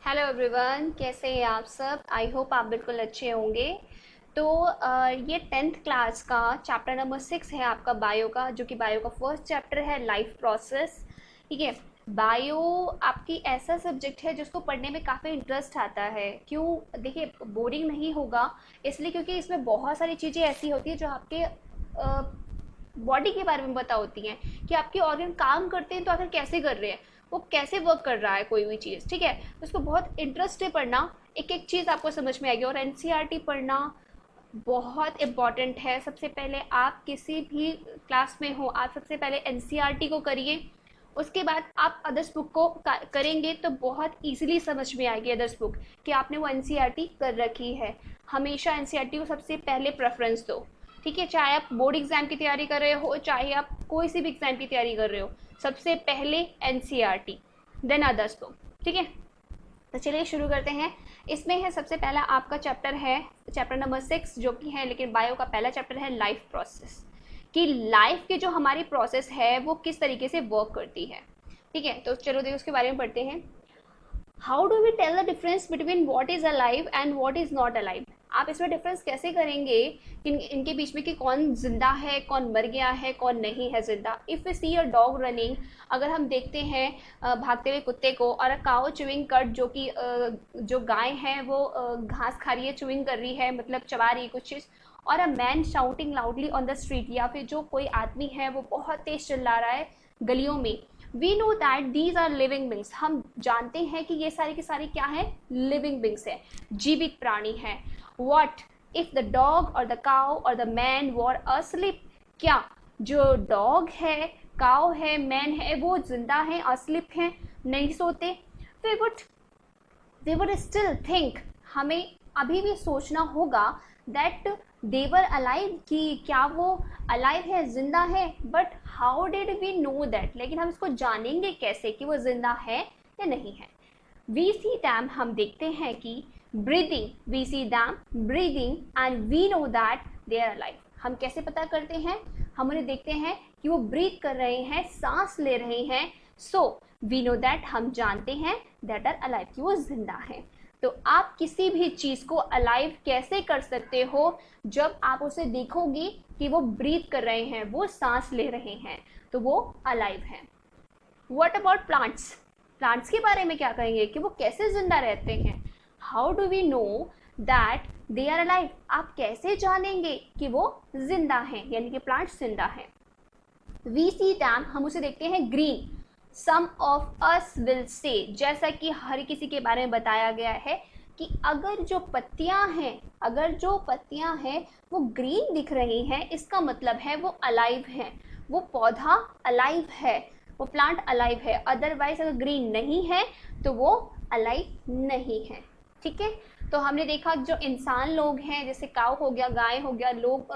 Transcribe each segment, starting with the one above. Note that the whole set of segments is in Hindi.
हेलो एवरीवन, कैसे हैं आप सब। आई होप आप बिल्कुल अच्छे होंगे। तो ये 10th क्लास का चैप्टर नंबर 6 है आपका बायो का, जो कि बायो का फर्स्ट चैप्टर है, लाइफ प्रोसेस। ठीक है। बायो आपकी ऐसा सब्जेक्ट है जिसको पढ़ने में काफ़ी इंटरेस्ट आता है। क्यों? देखिए, बोरिंग नहीं होगा इसलिए क्योंकि इसमें बहुत सारी चीज़ें ऐसी होती है जो आपके बॉडी के बारे में पता होती हैं कि आपके ऑर्गन काम करते हैं तो आखिर कैसे कर रहे हैं, वो कैसे वर्क कर रहा है कोई भी चीज़। ठीक है, तो उसको बहुत इंटरेस्ट से पढ़ना, एक एक चीज़ आपको समझ में आएगी। और एनसीईआरटी पढ़ना बहुत इम्पॉर्टेंट है। सबसे पहले आप किसी भी क्लास में हो, आप सबसे पहले एनसीईआरटी को करिए। उसके बाद आप अदर्स बुक को करेंगे तो बहुत इजीली समझ में आएगी अदर्स बुक कि आपने वो एनसीईआरटी कर रखी है। हमेशा एनसीईआरटी को सबसे पहले प्रेफरेंस दो। ठीक है, चाहे आप बोर्ड एग्जाम की तैयारी कर रहे हो, चाहे आप कोई सी भी एग्जाम की तैयारी कर रहे हो, सबसे पहले एनसीईआरटी, देन अदर्स बुक। ठीक है, तो चलिए शुरू करते हैं। इसमें है सबसे पहला आपका चैप्टर है चैप्टर नंबर 6, जो कि है लेकिन बायो का पहला चैप्टर है लाइफ प्रोसेस, कि लाइफ की जो हमारी प्रोसेस है वो किस तरीके से वर्क करती है। ठीक है, तो चलो देखिए उसके बारे में पढ़ते हैं। How do we tell the difference between what is alive and what is not alive. आप इसमें डिफरेंस कैसे करेंगे इनके बीच में कि कौन जिंदा है, कौन मर गया है, कौन नहीं है जिंदा। If we see a dog running, अगर हम देखते हैं भागते हुए कुत्ते को, और अ काउ चुविंग कट, जो कि जो गाय है वो घास खा रही है, चुविंग कर रही है, मतलब चबा रही है कुछ चीज़। और a man shouting loudly on the street, या फिर जो कोई आदमी है वो बहुत तेज चिल्ला रहा है गलियों में। We know that these are living beings, हम जानते हैं कि ये सारी की सारी क्या है, लिविंग बींग्स है, जीवित प्राणी है। वट इफ द डॉग और द काउ और द मैन वर अस्लीप, क्या जो डॉग है, काउ है, मैन है, वो जिंदा है, अस्लीप है, नहीं सोते। वी वुड स्टिल थिंक, हमें अभी भी सोचना होगा दैट देवर अलाइव, कि क्या वो अलाइव है, जिंदा है। But how did we know that, लेकिन हम इसको जानेंगे कैसे कि वो जिंदा है या नहीं है। वी सी दैम, हम देखते हैं कि breathing, we see them breathing and we know that they are alive. हम कैसे पता करते हैं? हम उन्हें देखते हैं कि वो ब्रीथ कर रहे हैं, सांस ले रहे हैं। सो वी नो दैट, हम जानते हैं दैट आर अलाइव, कि वो जिंदा है। तो आप किसी भी चीज़ को अलाइव कैसे कर सकते हो? जब आप उसे देखोगे कि वो ब्रीथ कर रहे हैं, वो सांस ले रहे हैं, तो वो अलाइव है। व्हाट अबाउट प्लांट्स, प्लांट्स के बारे में क्या कहेंगे कि वो कैसे जिंदा रहते हैं। How do we know that they are alive, आप कैसे जानेंगे कि वो जिंदा हैं, यानी कि प्लांट्स जिंदा हैं। वी सी दैम, हम उसे देखते हैं green. Some of us will say, जैसा कि हर किसी के बारे में बताया गया है कि अगर जो पत्तियां हैं वो ग्रीन दिख रही हैं, इसका मतलब है वो अलाइव है, वो पौधा अलाइव है, वो प्लांट अलाइव है। अदरवाइज अगर ग्रीन नहीं है तो वो अलाइव नहीं है। ठीक है, तो हमने देखा जो इंसान लोग हैं, जैसे काऊ हो गया, गाय हो गया, लोग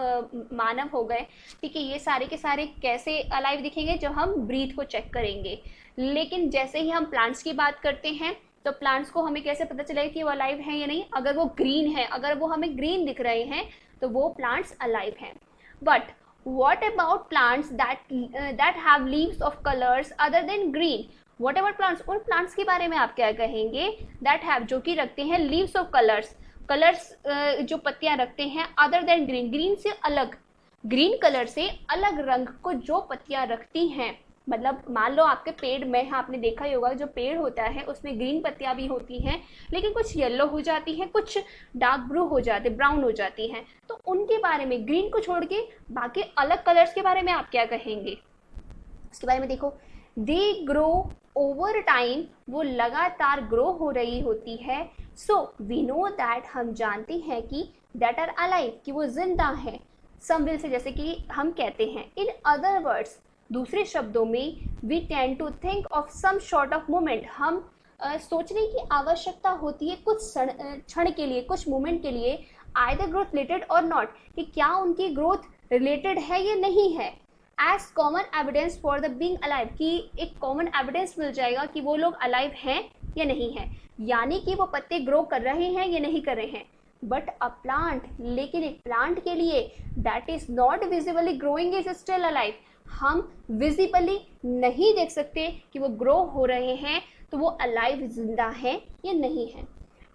मानव हो गए। ठीक है, ये सारे के सारे कैसे अलाइव दिखेंगे? जब हम ब्रीथ को चेक करेंगे। लेकिन जैसे ही हम प्लांट्स की बात करते हैं तो प्लांट्स को हमें कैसे पता चलेगा कि वो अलाइव हैं या नहीं? अगर वो ग्रीन है, अगर वो हमें ग्रीन दिख रहे हैं तो वो प्लांट्स अलाइव हैं। But what about plants that have leaves of colors other than green? what about plants, उन plants के बारे में आप क्या कहेंगे? that have, जो कि रखते हैं leaves of colors जो पत्तियां रखते हैं other than green से अलग, ग्रीन कलर से अलग रंग को जो पत्तियां रखती हैं। मतलब मान लो आपके पेड़ में, आपने देखा ही होगा, जो पेड़ होता है उसमें ग्रीन पत्तियां भी होती हैं, लेकिन कुछ येलो हो जाती हैं, कुछ डार्क ब्लू हो जाते, ब्राउन हो जाती हैं। तो उनके बारे में, ग्रीन को छोड़ के बाकी अलग कलर्स के बारे में आप क्या कहेंगे? उसके बारे में देखो, दे ग्रो ओवर टाइम, वो लगातार ग्रो हो रही होती है। सो वी नो दैट, हम जानते हैं कि दैट आर अलाइव, कि वो जिंदा है। सम विल से, जैसे कि हम कहते हैं। इन अदर वर्ड्स, दूसरे शब्दों में, we tend to think of some short of moment, हम सोचने की आवश्यकता होती है कुछ क्षण के लिए, कुछ मोमेंट के लिए, either growth related or not, कि क्या उनकी ग्रोथ रिलेटेड है या नहीं है। As common evidence for the being alive, कि एक कॉमन एविडेंस मिल जाएगा कि वो लोग अलाइव हैं या नहीं है, यानी कि वो पत्ते ग्रो कर रहे हैं या नहीं कर रहे हैं। बट अ प्लांट, लेकिन एक प्लांट के लिए, that is not visibly growing is still alive, हम विजिबली नहीं देख सकते कि वो ग्रो हो रहे हैं, तो वो अलाइव जिंदा हैं या नहीं है।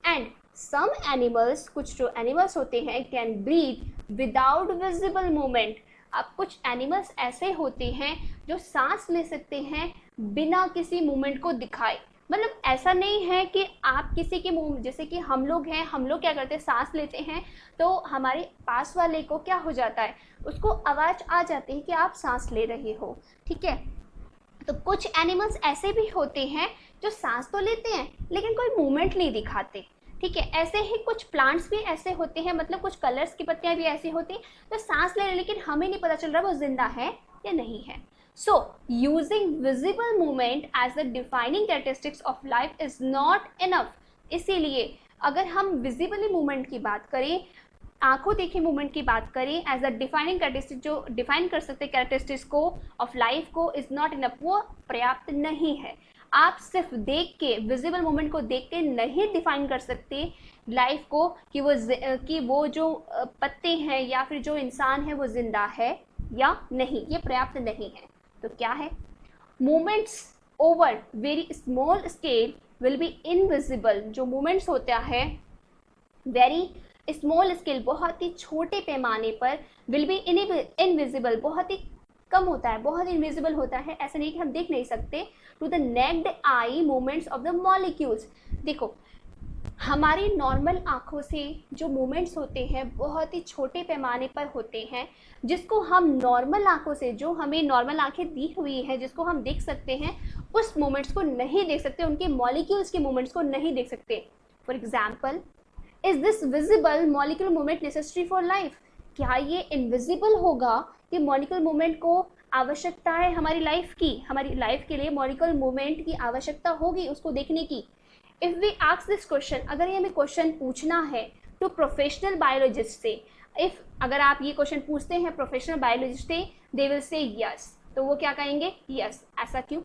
एंड सम एनिमल्स, कुछ जो एनिमल्स होते हैं, can breathe without visible movement. अब कुछ एनिमल्स ऐसे होते हैं जो सांस ले सकते हैं बिना किसी मूवमेंट को दिखाए। मतलब ऐसा नहीं है कि आप किसी के मुंह, जैसे कि हम लोग हैं, हम लोग क्या करते हैं, सांस लेते हैं तो हमारे पास वाले को क्या हो जाता है, उसको आवाज़ आ जाती है कि आप सांस ले रहे हो, ठीक है। तो कुछ एनिमल्स ऐसे भी होते हैं जो सांस तो लेते हैं लेकिन कोई मूवमेंट नहीं दिखाते, ठीक है। ऐसे ही कुछ प्लांट्स भी ऐसे होते हैं, मतलब कुछ कलर्स की पत्तियां भी ऐसी होती हैं तो सांस ले रहे हैं लेकिन हमें नहीं पता चल रहा वो जिंदा है या नहीं है। So, using visible movement as the defining characteristics of life is not enough. इसीलिए अगर हम विजिबली मूवमेंट की बात करें, आंखों देखी मूवमेंट की बात करें एज अ डिफाइनिंग कैरेक्टरिस्टिक, जो डिफाइन कर सकते कैरेक्टरिस्टिक्स को ऑफ लाइफ को, इज नॉट इनफ, वो पर्याप्त नहीं है। आप सिर्फ देख के, विजिबल मूवमेंट को देख के नहीं डिफाइन कर सकते लाइफ को कि वो जो पत्ते हैं या फिर जो इंसान है वो जिंदा है या नहीं, ये पर्याप्त नहीं है। तो क्या है, movements over very small scale will be invisible. जो मूवमेंट्स होता है वेरी स्मॉल स्केल, बहुत ही छोटे पैमाने पर, विल बी इनविजिबल, बहुत ही कम होता है, बहुत इनविजिबल होता है, ऐसा नहीं कि हम देख नहीं सकते, to the naked eye movements of the molecules. देखो हमारी नॉर्मल आँखों से जो मूवमेंट्स होते हैं बहुत ही छोटे पैमाने पर होते हैं, जिसको हम नॉर्मल आँखों से, जो हमें नॉर्मल आँखें दी हुई हैं, जिसको हम देख सकते हैं, उस मूवमेंट्स को नहीं देख सकते, उनके मॉलिक्यूल्स के मूवमेंट्स को नहीं देख सकते। For example, is this visible molecular movement necessary for life? क्या ये इनविजिबल होगा कि मॉलिक्यूलर मूवमेंट को आवश्यकता है हमारी लाइफ की, हमारी लाइफ के लिए मॉलिक्यूलर मूवमेंट की आवश्यकता होगी उसको देखने की? If we ask this question, अगर ये हमें क्वेश्चन पूछना है टू प्रोफेशनल बायोलॉजिस्ट से, इफ़ अगर आप ये क्वेश्चन पूछते हैं प्रोफेशनल बायोलॉजिस्ट से, दे विल से यस, तो वो क्या कहेंगे, यस। ऐसा क्यों?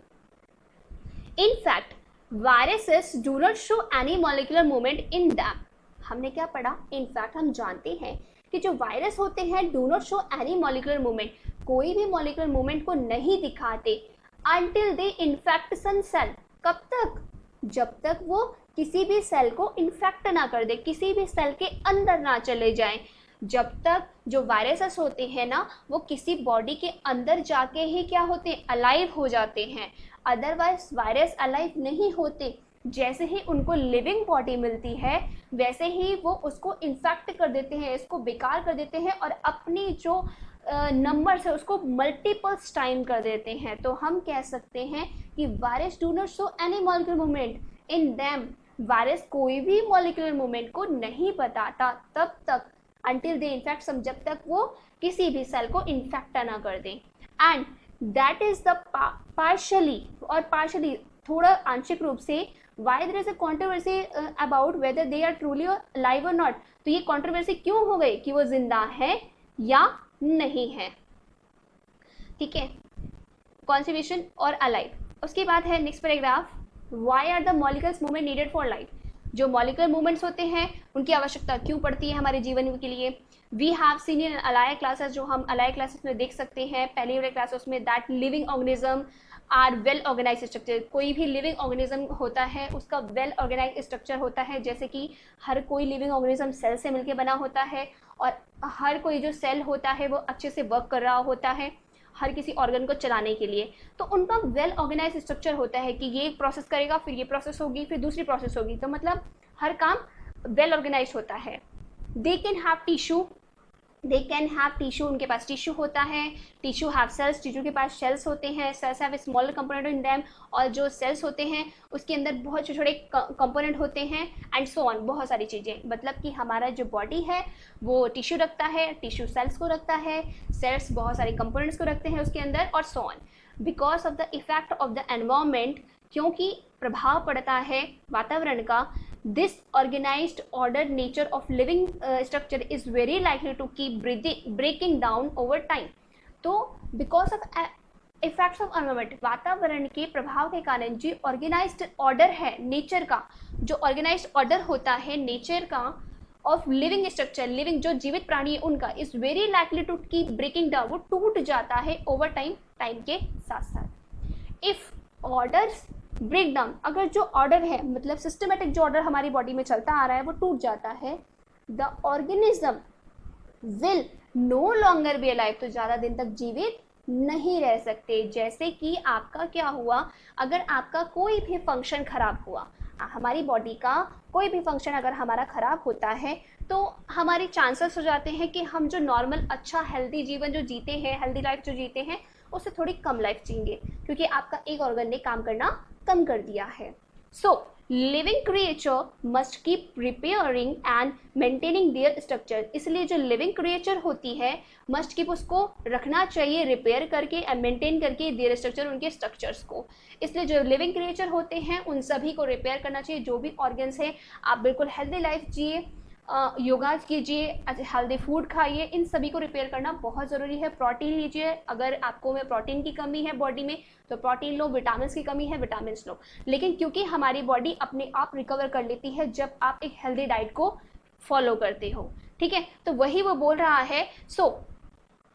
In fact viruses do not show any molecular movement in them. हमने क्या पढ़ा, इन फैक्ट हम जानते हैं कि जो वायरस होते हैं do not show any molecular movement, कोई भी मॉलिक्यूलर मूवमेंट को नहीं दिखाते until they infect some cell. कब तक? जब तक वो किसी भी सेल को इन्फेक्ट ना कर दे, किसी भी सेल के अंदर ना चले जाएं। जब तक जो वायरसेस होते हैं ना, वो किसी बॉडी के अंदर जाके ही क्या होते हैं, अलाइव हो जाते हैं, अदरवाइज वायरस अलाइव नहीं होते। जैसे ही उनको लिविंग बॉडी मिलती है वैसे ही वो उसको इन्फेक्ट कर देते हैं, इसको बेकार कर देते हैं और अपनी जो नंबर से उसको मल्टीपल्स टाइम कर देते हैं। तो हम कह सकते हैं कि virus do not show any molecular movement in them. Virus कोई भी मॉलिक्यूलर मूवमेंट को नहीं बताता तब तक, अंटिल दे इन्फेक्ट सम, जब तक वो किसी भी सेल को इन्फेक्ट ना कर दें। And that is the partly थोड़ा आंशिक रूप से, why there is a controversy about whether they are truly live or not. तो ये कंट्रोवर्सी क्यों हो गई कि वो जिंदा है या नहीं है, ठीक है। कॉन्जर्वेशन और अलाइव। उसके बाद है next paragraph, why are the molecules movement needed for life. जो मॉलिक्यूलर मूवमेंट्स होते हैं उनकी आवश्यकता क्यों पड़ती है हमारे जीवन के लिए। We have seen in earlier classes, जो हम अलाय क्लासेस में देख सकते हैं पहले वाले क्लासेस में, that living organism are well organise structure. कोई भी लिविंग ऑर्गेनिज्म होता है उसका वेल ऑर्गेनाइज स्ट्रक्चर होता है, जैसे कि हर कोई लिविंग ऑर्गेनिज्म सेल से मिलकर बना होता है और हर कोई जो सेल होता है वो अच्छे से वर्क कर रहा होता है हर किसी ऑर्गन को चलाने के लिए। तो उनका वेल ऑर्गेनाइज स्ट्रक्चर होता है कि ये प्रोसेस करेगा, फिर ये प्रोसेस होगी, फिर दूसरी प्रोसेस होगी, तो मतलब हर काम वेल ऑर्गेनाइज होता है। दे कैन हैव टिश्यू, उनके पास टिश्यू होता है। टिश्यू हैव सेल्स, टिश्यू के पास सेल्स होते हैं। Cells have smaller component in them, और जो सेल्स होते हैं उसके अंदर बहुत छोटे छोटे कंपोनेंट होते हैं, एंड सो ऑन, बहुत सारी चीज़ें। मतलब कि हमारा जो बॉडी है वो टिश्यू रखता है, टिश्यू सेल्स को रखता है, सेल्स बहुत सारे कंपोनेंट्स को रखते हैं उसके अंदर, और so on. Because of the effect of the environment, क्योंकि प्रभाव पड़ता है वातावरण का, this organized ordered nature of living structure is very likely to keep breaking down over time. तो because of effects of environment, वातावरण के प्रभाव के कारण जो ऑर्गेनाइज्ड ऑर्डर है नेचर का, जो ऑर्गेनाइज्ड ऑर्डर होता है नेचर का, ऑफ लिविंग स्ट्रक्चर, लिविंग जो जीवित प्राणी है उनका, is very likely to keep breaking down, वो टूट जाता है ओवर टाइम, टाइम के साथ साथ। इफ ऑर्डर्स ब्रेक डाउन, अगर जो ऑर्डर है मतलब सिस्टमेटिक जो ऑर्डर हमारी बॉडी में चलता आ रहा है वो टूट जाता है, the organism will no longer be alive, तो ज़्यादा दिन तक जीवित नहीं रह सकते। जैसे कि आपका क्या हुआ, अगर आपका कोई भी फंक्शन खराब हुआ, हमारी बॉडी का कोई भी फंक्शन अगर हमारा खराब होता है तो हमारे चांसेस हो जाते हैं कि हम जो नॉर्मल अच्छा हेल्दी जीवन जो जीते हैं, हेल्दी लाइफ जो जीते हैं, उससे थोड़ी कम लाइफ जिएंगे, क्योंकि आपका एक ऑर्गन ने काम करना कम कर दिया है। So living creature must keep repairing and maintaining their structure, इसलिए जो लिविंग क्रिएचर होती है मस्ट कीप, उसको रखना चाहिए रिपेयर करके एंड मेंटेन करके देयर स्ट्रक्चर, उनके स्ट्रक्चर्स को। इसलिए जो लिविंग क्रिएचर होते हैं उन सभी को रिपेयर करना चाहिए, जो भी ऑर्गन्स हैं। आप बिल्कुल हेल्दी लाइफ जिए, योगा कीजिए, हेल्दी फूड खाइए, इन सभी को रिपेयर करना बहुत ज़रूरी है। प्रोटीन लीजिए, अगर आपको में प्रोटीन की कमी है बॉडी में तो प्रोटीन लो, विटामिन की कमी है विटामिन लो, लेकिन क्योंकि हमारी बॉडी अपने आप रिकवर कर लेती है जब आप एक हेल्दी डाइट को फॉलो करते हो, ठीक है। तो वही वो बोल रहा है, so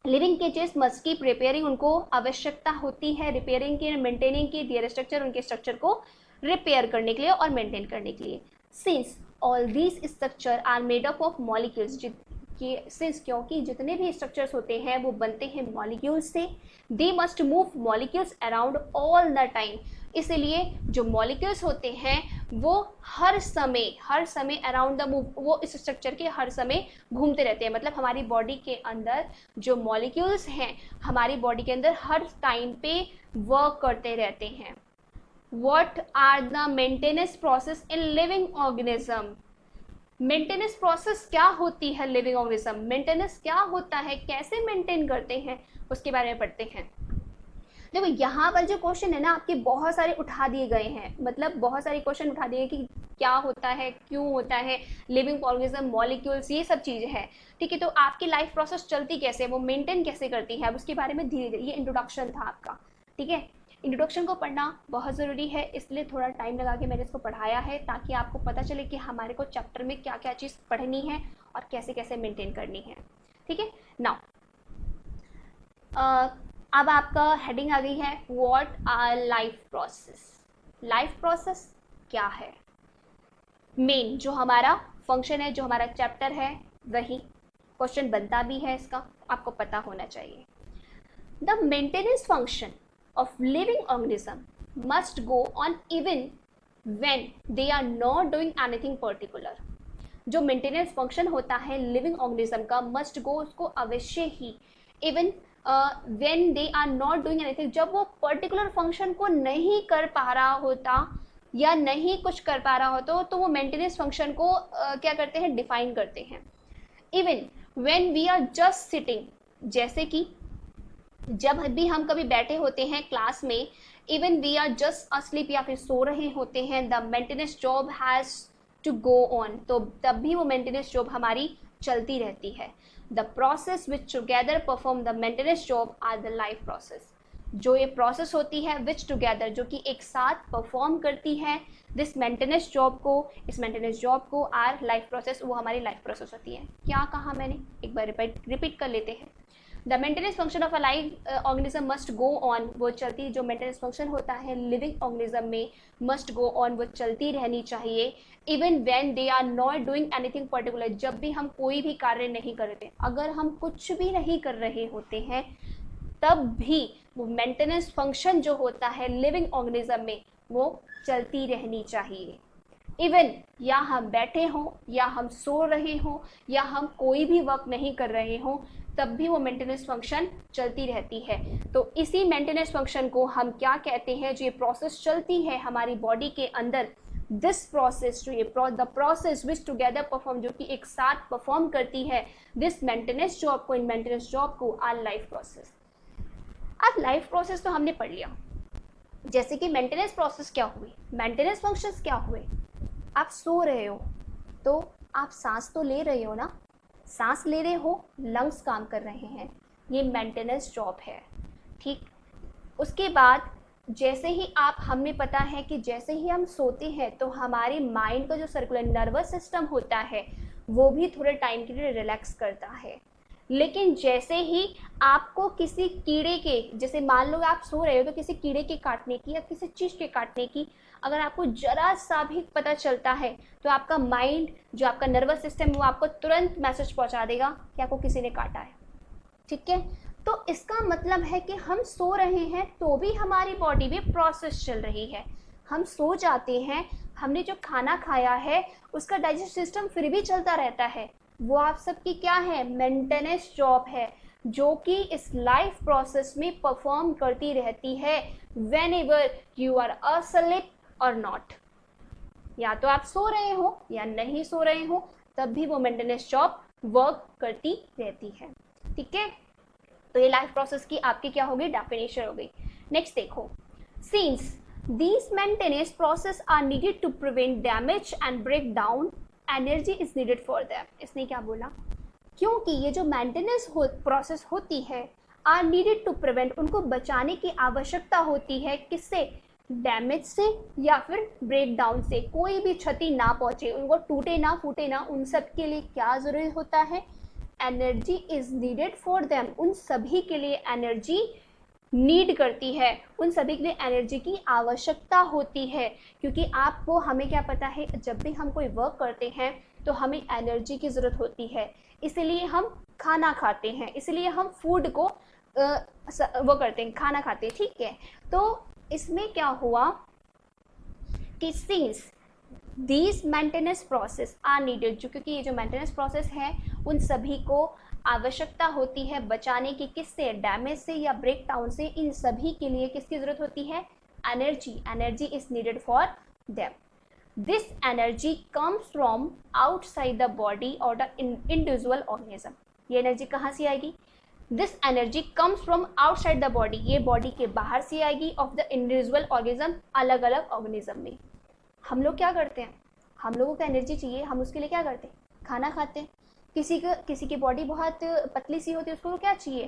living cages must keep repairing, उनको आवश्यकता होती है रिपेयरिंग की, मेंटेनिंग की, देयर स्ट्रक्चर, उनके स्ट्रक्चर को रिपेयर करने के लिए और मेंटेन करने के लिए। Since all these structure are made up of molecules, since क्योंकि जितने भी स्ट्रक्चर्स होते हैं वो बनते हैं मॉलिक्यूल्स से, they must move molecules around all the time, इसलिए जो मॉलिक्यूल्स होते हैं वो हर समय अराउंड द मूव, वो इस स्ट्रक्चर के हर समय घूमते रहते हैं। मतलब हमारी बॉडी के अंदर जो मॉलिक्यूल्स हैं हमारी बॉडी के अंदर हर टाइम पे वर्क करते रहते हैं। What are the maintenance process in living organism? Maintenance process क्या होती है लिविंग ऑर्गेनिज्म, मेंटेनेंस क्या होता है, कैसे मेंटेन करते हैं, उसके बारे में पढ़ते हैं। देखो यहाँ पर जो क्वेश्चन है ना आपके बहुत सारे उठा दिए गए हैं, मतलब बहुत सारे क्वेश्चन उठा दिए कि क्या होता है, क्यों होता है, लिविंग ऑर्गेनिज्म, मॉलिक्यूल्स, ये सब चीज़ें हैं, ठीक है। तो आपकी लाइफ प्रोसेस चलती कैसे, वो मेंटेन कैसे करती है, अब उसके बारे में धीरे धीरे, ये इंट्रोडक्शन था आपका, ठीक है। इंट्रोडक्शन को पढ़ना बहुत ज़रूरी है, इसलिए थोड़ा टाइम लगा के मैंने इसको पढ़ाया है ताकि आपको पता चले कि हमारे को चैप्टर में क्या क्या चीज़ पढ़नी है और कैसे कैसे मेंटेन करनी है, ठीक है। नाउ अब आपका हेडिंग आ गई है, what our life process. Life process क्या है, मेन जो हमारा फंक्शन है, जो हमारा चैप्टर है, वही क्वेश्चन बनता भी है, इसका आपको पता होना चाहिए। The maintenance function of living organism must go on even when they are not doing anything particular। जो मेंटेनेंस फंक्शन होता है लिविंग ऑर्गेनिज्म का मस्ट गो, उसको अवश्य ही even when they are not doing anything, जब वो पर्टिकुलर फंक्शन को नहीं कर पा रहा होता या नहीं कुछ कर पा रहा हो तो वो मेंटेनेंस फंक्शन को क्या करते हैं, डिफाइन करते हैं। Even when we are just sitting, जैसे कि जब भी हम कभी बैठे होते हैं क्लास में, even we are just asleep या फिर सो रहे होते हैं, the maintenance job has to go on, तो तब भी वो मेंटेनेंस जॉब हमारी चलती रहती है। The process which together perform the maintenance job are the life process, जो ये प्रोसेस होती है विच टुगेदर, जो कि एक साथ परफॉर्म करती है दिस मेंटेनेंस जॉब को, इस मेंटेनेंस जॉब को, आर लाइफ प्रोसेस, वो हमारी लाइफ प्रोसेस होती है। क्या कहा मैंने, एक बार रिपीट कर लेते हैं। The maintenance function of a live organism must go on, वो चलती, जो मेंटेनेंस फंक्शन होता है लिविंग ऑर्गेनिज्म में मस्ट गो ऑन, वो चलती रहनी चाहिए। Even when they are not doing anything particular, जब भी हम कोई भी कार्य नहीं करते, अगर हम कुछ भी नहीं कर रहे होते हैं तब भी वो मेंटेनेंस फंक्शन जो होता है लिविंग ऑर्गेनिज्म में वो चलती रहनी चाहिए। इवन या हम बैठे हों या हम सो रहे हों या हम कोई भी वर्क नहीं कर रहे हों, तब भी वो मेंटेनेंस फंक्शन चलती रहती है। तो इसी मेंटेनेंस फंक्शन को हम क्या कहते हैं, जो ये प्रोसेस चलती है हमारी बॉडी के अंदर, दिस प्रोसेस, जो ये the process which together perform, जो कि एक साथ परफॉर्म करती है दिस मेंटेनेंस जॉब को, इन मेंटेनेंस जॉब को, आर लाइफ प्रोसेस। अब लाइफ प्रोसेस तो हमने पढ़ लिया, जैसे कि मेंटेनेंस प्रोसेस क्या हुई, मेंटेनेंस फंक्शंस क्या हुए। आप सो रहे हो तो आप सांस तो ले रहे हो ना, सांस ले रहे हो, लंग्स काम कर रहे हैं, ये मेंटेनेंस जॉब है, ठीक। उसके बाद जैसे ही आप, हमें पता है कि जैसे ही हम सोते हैं तो हमारे माइंड का जो सर्कुलर नर्वस सिस्टम होता है वो भी थोड़े टाइम के लिए रिलैक्स करता है। लेकिन जैसे ही आपको किसी कीड़े के, जैसे मान लो आप सो रहे हो तो किसी कीड़े के काटने की या किसी चीज़ के काटने की अगर आपको जरा सा भी पता चलता है तो आपका माइंड, जो आपका नर्वस सिस्टम, वो आपको तुरंत मैसेज पहुंचा देगा कि आपको किसी ने काटा है। ठीक है, तो इसका मतलब है कि हम सो रहे हैं तो भी हमारी बॉडी में प्रोसेस चल रही है। हम सो जाते हैं, हमने जो खाना खाया है उसका डाइजेस्ट सिस्टम फिर भी चलता रहता है। वो आप सबकी क्या है, मेंटेनेंस जॉब है, जो कि इस लाइफ प्रोसेस में परफॉर्म करती रहती है whenever you are asleep or not. या तो आप सो रहे हो या नहीं सो रहे हो, तब भी वो मेंटेनेंस जॉब वर्क करती रहती है। ठीक है, तो ये लाइफ प्रोसेस की आपकी क्या होगी, डेफिनेशन हो गई। नेक्स्ट देखो, since these maintenance process are needed to prevent damage and break down, energy is needed for them। इसने क्या बोला, क्योंकि ये जो मेंटेनेंस प्रोसेस होती है, आर नीडेड टू प्रिवेंट, उनको बचाने की आवश्यकता होती है, किससे, डैमेज से या फिर ब्रेक डाउन से, कोई भी क्षति ना पहुंचे, उनको टूटे ना फूटे ना, उन सब के लिए क्या जरूरी होता है, energy is needed for them. उन सभी के लिए एनर्जी नीड करती है, उन सभी के लिए एनर्जी की आवश्यकता होती है। क्योंकि आपको, हमें क्या पता है, जब भी हम कोई वर्क करते हैं तो हमें एनर्जी की ज़रूरत होती है, इसलिए हम खाना खाते हैं, इसलिए हम फूड को वो करते हैं, खाना खाते हैं। ठीक है, तो इसमें क्या हुआ कि since these maintenance process are needed, जो क्योंकि ये जो मेंटेनेंस प्रोसेस है उन सभी को आवश्यकता होती है बचाने की, किससे, डैमेज से या ब्रेक डाउन से। इन सभी के लिए किसकी जरूरत होती है, energy, energy is needed for them. This energy comes from outside the body और द इंडिविजुअल ऑर्गेनिज्म। ये एनर्जी कहाँ से आएगी, this energy comes from outside the body, ये बॉडी के बाहर से आएगी, ऑफ द इंडिविजुअल ऑर्गेनिज्म, अलग अलग ऑर्गेनिज्म में। हम लोग क्या करते हैं, हम लोगों को एनर्जी चाहिए, हम उसके लिए क्या करते हैं, खाना खाते हैं। किसी की बॉडी बहुत पतली सी होती है, उसको क्या चाहिए,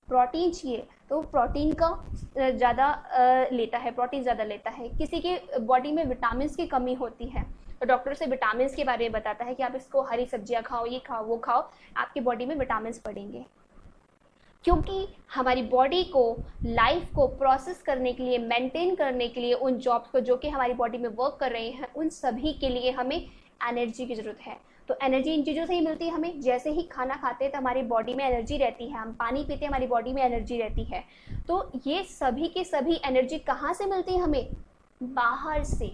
प्रोटीन चाहिए, तो प्रोटीन का ज़्यादा लेता है, प्रोटीन ज़्यादा लेता है। किसी की बॉडी में विटामिन की कमी होती है तो डॉक्टर से विटामिन के बारे में बताता है कि आप इसको हरी सब्जियां खाओ, ये खाओ, वो खाओ, आपकी बॉडी में विटामिन पड़ेंगे। क्योंकि हमारी बॉडी को, लाइफ को प्रोसेस करने के लिए, मेंटेन करने के लिए, उन जॉब्स को जो कि हमारी बॉडी में वर्क कर रहे हैं, उन सभी के लिए हमें एनर्जी की ज़रूरत है। तो एनर्जी इन चीज़ों से ही मिलती है हमें। जैसे ही खाना खाते हैं तो हमारी बॉडी में एनर्जी रहती है, हम पानी पीते हैं हमारी बॉडी में एनर्जी रहती है। तो ये सभी की सभी एनर्जी कहाँ से मिलती है हमें, बाहर से।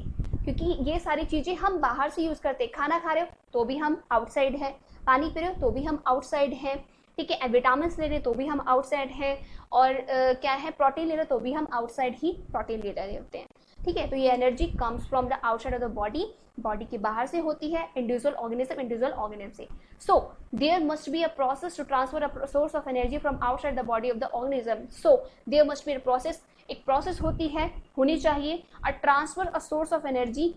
क्योंकि ये सारी चीज़ें हम बाहर से यूज़ करते हैं। खाना खा रहे हो तो भी हम आउटसाइड है, पानी पी रहे हो तो भी हम आउटसाइड हैं, ठीक है, विटामिन ले रहे तो भी हम आउटसाइड हैं, और क्या है, प्रोटीन ले रहे तो भी हम आउटसाइड ही प्रोटीन ले रहे होते हैं। ठीक है, तो ये energy comes from the outside of the body, body के बाहर से होती है, इंडिविजुअल ऑर्गेनिज्म से। So there must be a process to transfer a source of energy from outside the body of the organism. So there must be a process, एक प्रोसेस होती है, होनी चाहिए, a transfer a source of energy,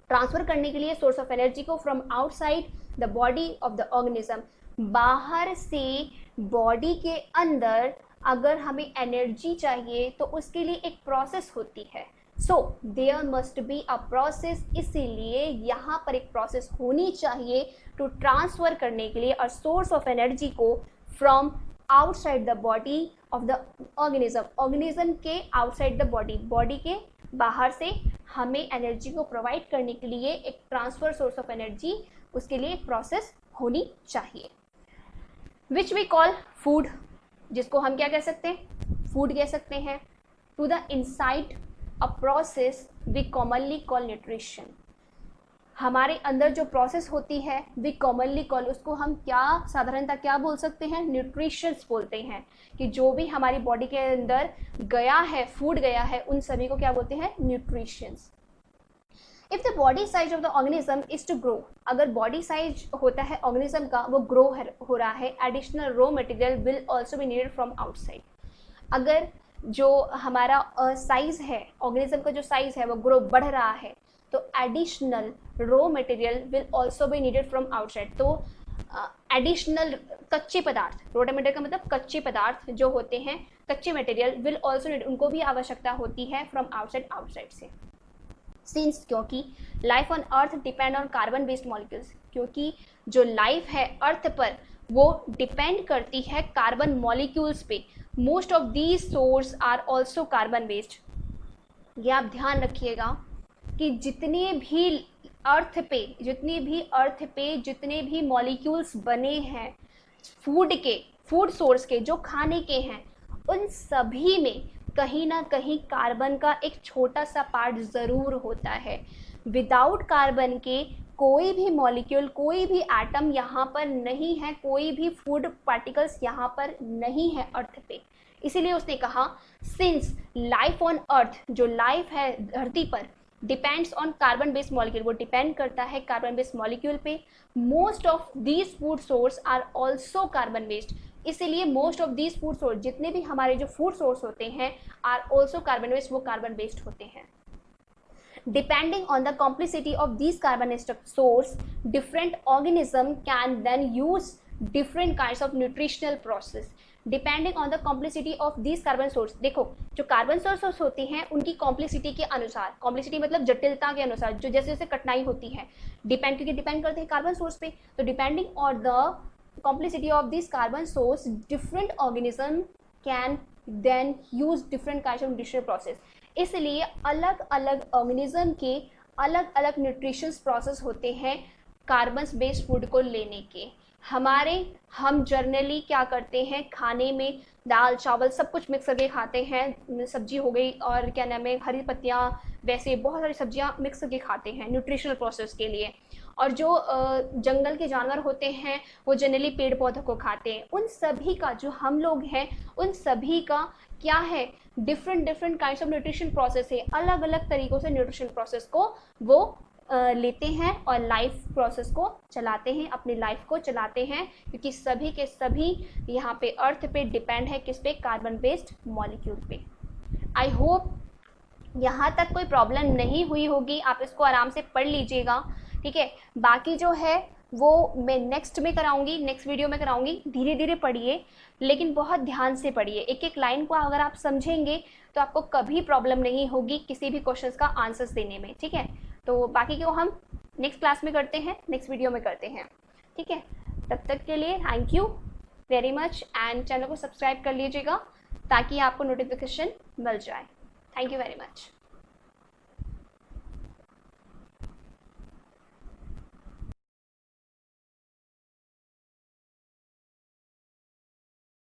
transfer करने के लिए सोर्स ऑफ एनर्जी को from outside the body of the organism, बाहर से बॉडी के अंदर अगर हमें एनर्जी चाहिए तो उसके लिए एक प्रोसेस होती है। So there must be a process, इसीलिए यहाँ पर एक प्रोसेस होनी चाहिए टू ट्रांसफर करने के लिए और सोर्स ऑफ एनर्जी को from outside the body of the organism, organism के आउटसाइड द बॉडी, बॉडी के बाहर से हमें एनर्जी को प्रोवाइड करने के लिए एक ट्रांसफर सोर्स ऑफ एनर्जी, उसके लिए एक प्रोसेस होनी चाहिए, विच वी कॉल फूड, जिसको हम क्या कह सकते हैं, फूड कह सकते हैं। To the inside a process we commonly call nutrition, हमारे अंदर जो प्रोसेस होती है वी कॉमनली कॉल, उसको हम क्या साधारणतः क्या बोल सकते हैं, न्यूट्रिशंस बोलते हैं। कि जो भी हमारी बॉडी के अंदर गया है, फूड गया है, उन सभी को क्या बोलते हैं, nutritions. If the body size of the organism is to grow, अगर बॉडी साइज होता है ऑर्गेनिज्म का, वो ग्रो हो रहा है, additional raw material will also be needed from outside. अगर जो हमारा साइज है, ऑर्गेनिज्म का जो साइज है वो ग्रो बढ़ रहा है, तो additional raw material will also be needed from outside. तो एडिशनल कच्चे पदार्थ, रॉ मटेरियल का मतलब कच्चे पदार्थ जो होते हैं, कच्चे मटेरियल विल ऑल्सो नीड, उनको भी आवश्यकता होती है फ्रॉम आउटसाइड, आउटसाइड से। सिंस क्योंकि life on earth depend on carbon based molecules, क्योंकि जो लाइफ है अर्थ पर वो डिपेंड करती है कार्बन मॉलिक्यूल्स पे। Most of these source are also carbon based. ये आप ध्यान रखिएगा कि जितने भी जितने भी मॉलिक्यूल्स बने हैं फूड सोर्स के, जो खाने के हैं, उन सभी में कहीं ना कहीं कार्बन का एक छोटा सा पार्ट ज़रूर होता है। विदाउट कार्बन के कोई भी मॉलिक्यूल, कोई भी एटम यहाँ पर नहीं है, कोई भी फूड पार्टिकल्स यहाँ पर नहीं है अर्थ पे। इसीलिए उसने कहा सिंस लाइफ ऑन अर्थ, जो लाइफ है धरती पर, depends on carbon based molecule, वो डिपेंड करता है कार्बन बेस्ड मॉलिक्यूल पे। Most of these food source are also carbon based, इसीलिए most of these food source, जितने भी हमारे जो फूड सोर्स होते हैं, आर ऑल्सो कार्बन बेस्ड, वो कार्बन बेस्ड होते हैं। Depending on the complexity of these carbon source, different organism can then use different kinds of nutritional process. Depending on the complexity of these carbon source, देखो जो कार्बन सोर्स होती हैं उनकी कॉम्प्लेक्सिटी के अनुसार, कॉम्प्लेक्सिटी मतलब जटिलता के अनुसार, जो जैसे जैसे कठिनाई होती है, क्योंकि डिपेंड करते हैं कार्बन सोर्स पे, तो depending on the complexity of this carbon source, different organism can then use different kinds of nutritional process. इसलिए अलग अलग ऑर्गेनिज्म के अलग अलग न्यूट्रिशन प्रोसेस होते हैं कार्बन बेस्ड फूड को लेने के। हम जर्नली क्या करते हैं, खाने में दाल चावल सब कुछ मिक्स करके खाते हैं, सब्जी हो गई और क्या नाम है हरी पत्तियाँ, वैसे बहुत सारी सब्जियाँ मिक्स करके खाते हैं न्यूट्रिशनल प्रोसेस के लिए। और जो जंगल के जानवर होते हैं वो जनरली पेड़ पौधों को खाते हैं। उन सभी का, जो हम लोग हैं उन सभी का क्या है, different kinds of nutrition process है, अलग अलग तरीक़ों से न्यूट्रिशन प्रोसेस को वो लेते हैं और लाइफ प्रोसेस को चलाते हैं, अपनी लाइफ को चलाते हैं, क्योंकि सभी के सभी यहाँ पे अर्थ पे डिपेंड है, किस पे, कार्बन बेस्ड मॉलिक्यूल पे। आई होप यहाँ तक कोई प्रॉब्लम नहीं हुई होगी, आप इसको आराम से पढ़ लीजिएगा, ठीक है। बाकी जो है वो मैं नेक्स्ट वीडियो में कराऊंगी। धीरे धीरे पढ़िए, लेकिन बहुत ध्यान से पढ़िए, एक एक लाइन को अगर आप समझेंगे तो आपको कभी प्रॉब्लम नहीं होगी किसी भी क्वेश्चंस का आंसर्स देने में, ठीक है। तो बाकी को हम नेक्स्ट क्लास में करते हैं, नेक्स्ट वीडियो में करते हैं, ठीक है। तब तक के लिए thank you very much, and channel को सब्सक्राइब कर लीजिएगा ताकि आपको नोटिफिकेशन मिल जाए। Thank you very much.